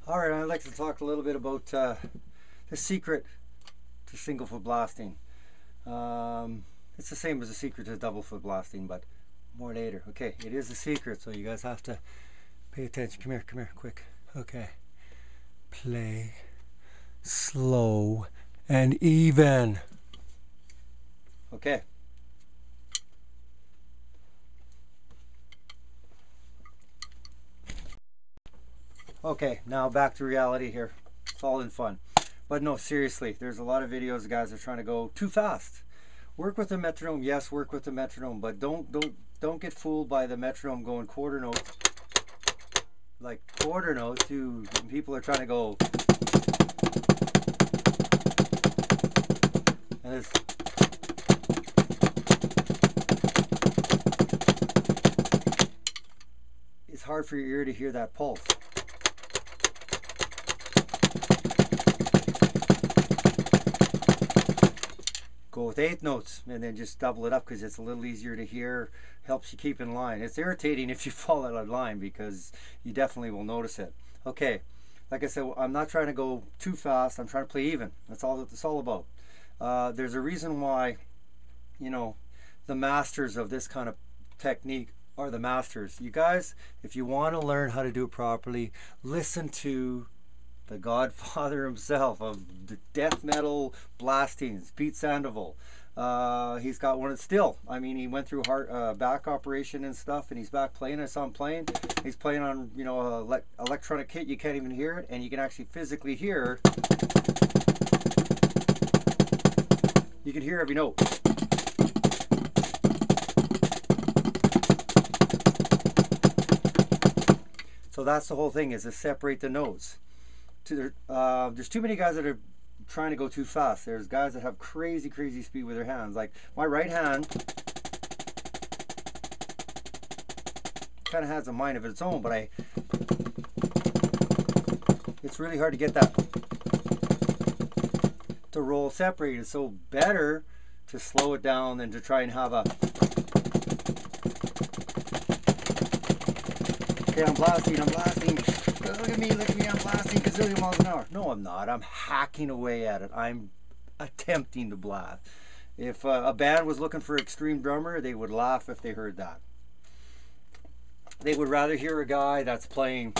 All right, I'd like to talk a little bit about the secret to single foot blasting. It's the same as the secret to double foot blasting, but more later. Okay, it is a secret, so you guys have to pay attention. Come here, quick. Okay, play slow and even. Okay. Okay, now back to reality here. It's all in fun. But no, seriously, there's a lot of videos the guys are trying to go too fast. Work with the metronome, yes, work with the metronome, but don't get fooled by the metronome going quarter notes. Like quarter notes, people are trying to go. And it's hard for your ear to hear that pulse. Go with eighth notes and then just double it up because it's a little easier to hear, helps you keep in line. It's irritating if you fall out of line because you definitely will notice it. Okay, like I said, I'm not trying to go too fast. I'm trying to play even. That's all it's all about. There's a reason why, you know, the masters of this kind of technique are the masters. You guys, if you want to learn how to do it properly, listen to the godfather himself of the death metal blastings, Pete Sandoval. He's got one still. I mean, he went through back operation and stuff, and he's back playing. I saw him playing. He's playing on, you know, electronic kit. You can't even hear it, and you can actually physically hear. You can hear every note. So that's the whole thing, is to separate the notes. There's too many guys that are trying to go too fast. There's guys that have crazy speed with their hands. Like my right hand kind of has a mind of its own, but it's really hard to get that to roll separated. So better to slow it down than to try and have a, okay, I'm blasting. Look at me, I'm blasting gazillion miles an hour. No, I'm not. I'm hacking away at it. I'm attempting to blast. If a band was looking for an extreme drummer, they would laugh if they heard that. They would rather hear a guy that's playing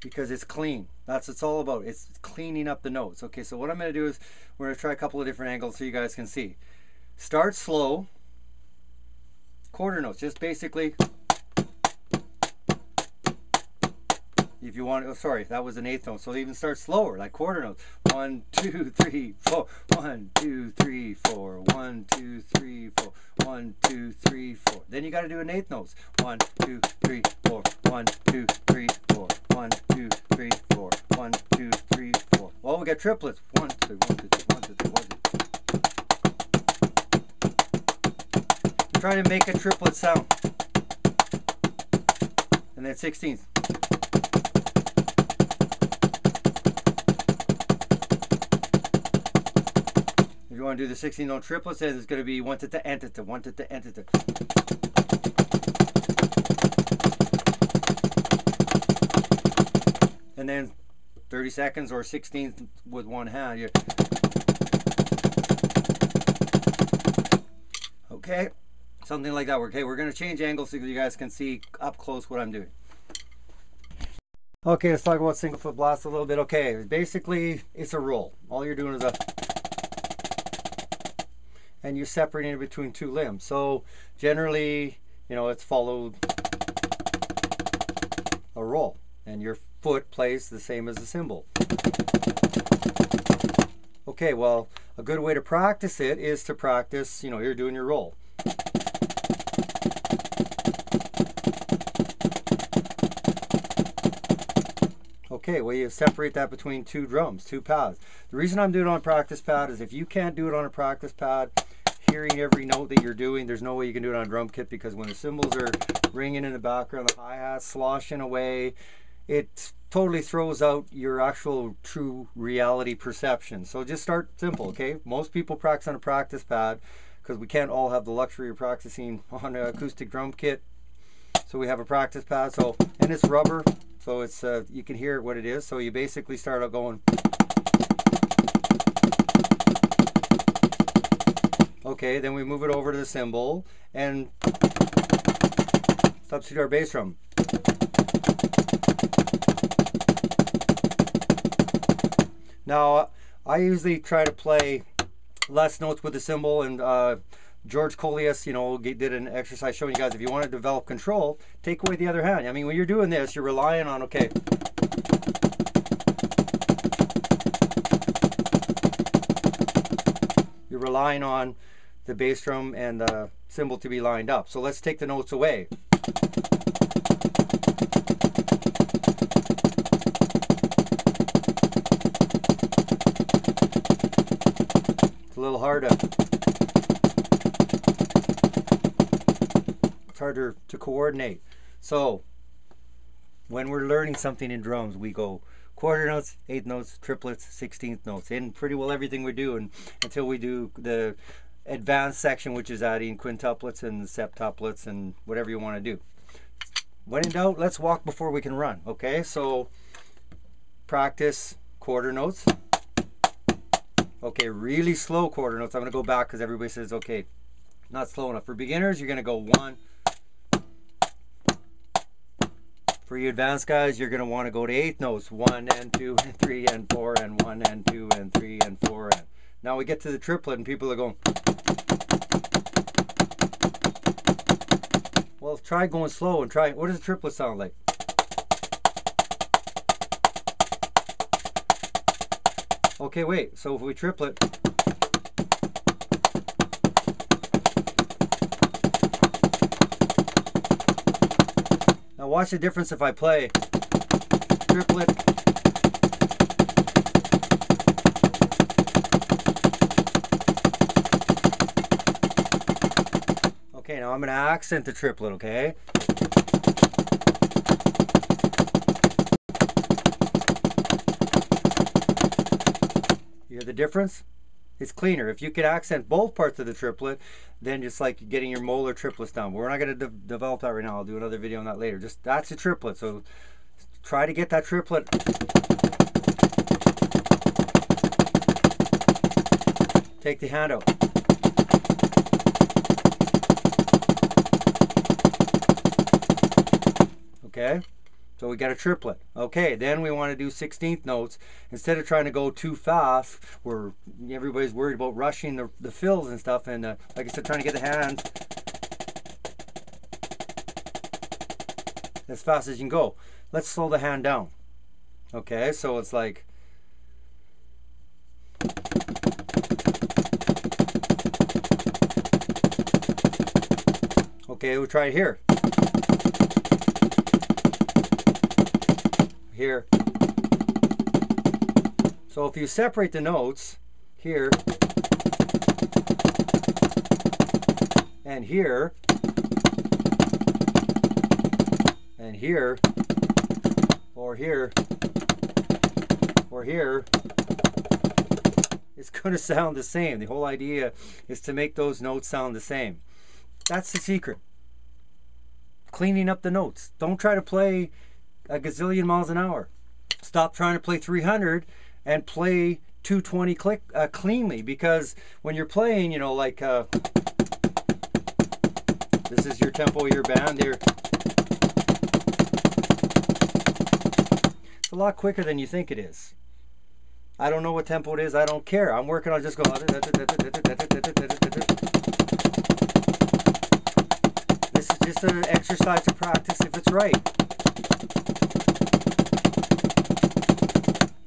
because it's clean. That's what it's all about. It's cleaning up the notes. Okay, so what I'm going to do is we're going to try a couple of different angles so you guys can see. Start slow. Quarter notes, just basically. If you want, oh sorry, that was an eighth note. So even start slower, like quarter notes. 1, 2, 3, 4. 1, 2, 3, 4. 1, 2, 3, 4. 1, 2, 3, 4. Then you got to do an eighth notes. 1, 2, 3, 4. 1, 2, 3, 4. 1, 2, 3, 4. 1, 2, 3, 4. Well, we got triplets. 1, 2, 1, 2, 3, 1, 2, 3, 1, 2. Try to make a triplet sound. And then 16th. If you want to do the 16 note triplets, then it's going to be 1 to the entita, 1 to the entita. And then 30 seconds or 16th with one hand. Okay, something like that. Okay, we're going to change angles so you guys can see up close what I'm doing. Okay, let's talk about single foot blast a little bit. Okay, basically it's a roll. All you're doing is and you're separating it between two limbs. So generally, you know, it's followed a roll, and your foot plays the same as the cymbal. Okay, well, a good way to practice it is to practice, you know, you're doing your roll. Okay, well, you separate that between two drums, two pads. The reason I'm doing it on a practice pad is if you can't do it on a practice pad, hearing every note that you're doing, there's no way you can do it on a drum kit, because when the cymbals are ringing in the background, the hi-hats sloshing away, it totally throws out your actual true reality perception. So just start simple, okay? Most people practice on a practice pad because we can't all have the luxury of practicing on an acoustic drum kit. So we have a practice pad, so, and it's rubber, so it's you can hear what it is. So you basically start out going. Okay, then we move it over to the cymbal and substitute our bass drum. Now, I usually try to play less notes with the cymbal, and George Colias, you know, did an exercise showing you guys if you want to develop control, take away the other hand. I mean, when you're doing this, you're relying on, okay, you're relying on the bass drum and the cymbal to be lined up. So let's take the notes away. It's a little hard to, it's harder to coordinate. So when we're learning something in drums, we go quarter notes, eighth notes, triplets, 16th notes, in pretty well everything we do, and until we do the advanced section, which is adding quintuplets and septuplets and whatever you want to do. When in doubt, let's walk before we can run. Okay, so practice quarter notes. Okay, really slow quarter notes. I'm going to go back because everybody says, okay, not slow enough. For beginners, you're going to go 1. For you advanced guys, you're going to want to go to eighth notes. 1 and 2 and 3 and 4 and 1 and 2 and 3 and 4 and. Now we get to the triplet and people are going. Well, try going slow and try. What does a triplet sound like? Okay, wait. So if we triplet. Now watch the difference if I play triplet. Okay, now I'm going to accent the triplet, okay? You hear the difference? It's cleaner. If you could accent both parts of the triplet, then it's like getting your molar triplets down. But we're not going to develop that right now. I'll do another video on that later. Just that's a triplet. So try to get that triplet. Take the hand out. Okay, so we got a triplet. Okay, then we want to do 16th notes. Instead of trying to go too fast, where everybody's worried about rushing the fills and stuff, and like I said, trying to get the hand as fast as you can go. Let's slow the hand down. Okay, so it's like, okay, we'll try it here. Here. So if you separate the notes here and here and here or here or here, it's going to sound the same. The whole idea is to make those notes sound the same. That's the secret. Cleaning up the notes. Don't try to play a gazillion miles an hour. Stop trying to play 300 and play 220 cleanly, because when you're playing, you know, like this is your tempo, your band there. It's a lot quicker than you think it is. I don't know what tempo it is. I don't care. I'm working on just go. This is just an exercise to practice if it's right.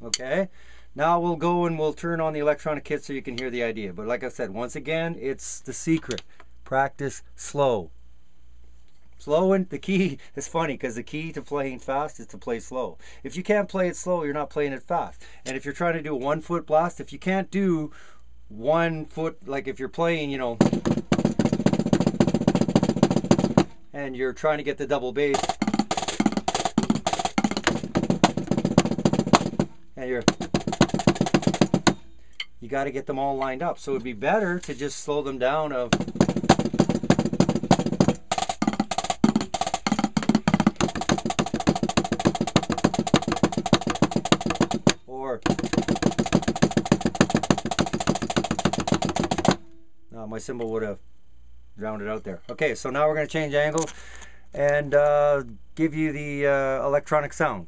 Okay, now we'll go and we'll turn on the electronic kit so you can hear the idea. But like I said, once again, it's the secret. Practice slow. Slow, and the key is funny because the key to playing fast is to play slow. If you can't play it slow, you're not playing it fast. And if you're trying to do a 1 foot blast, if you can't do 1 foot, like if you're playing, you know, and you're trying to get the double bass, and you got to get them all lined up. So it'd be better to just slow them down of or no, my cymbal would have drowned it out there. Okay, so now we're going to change angle and give you the electronic sound.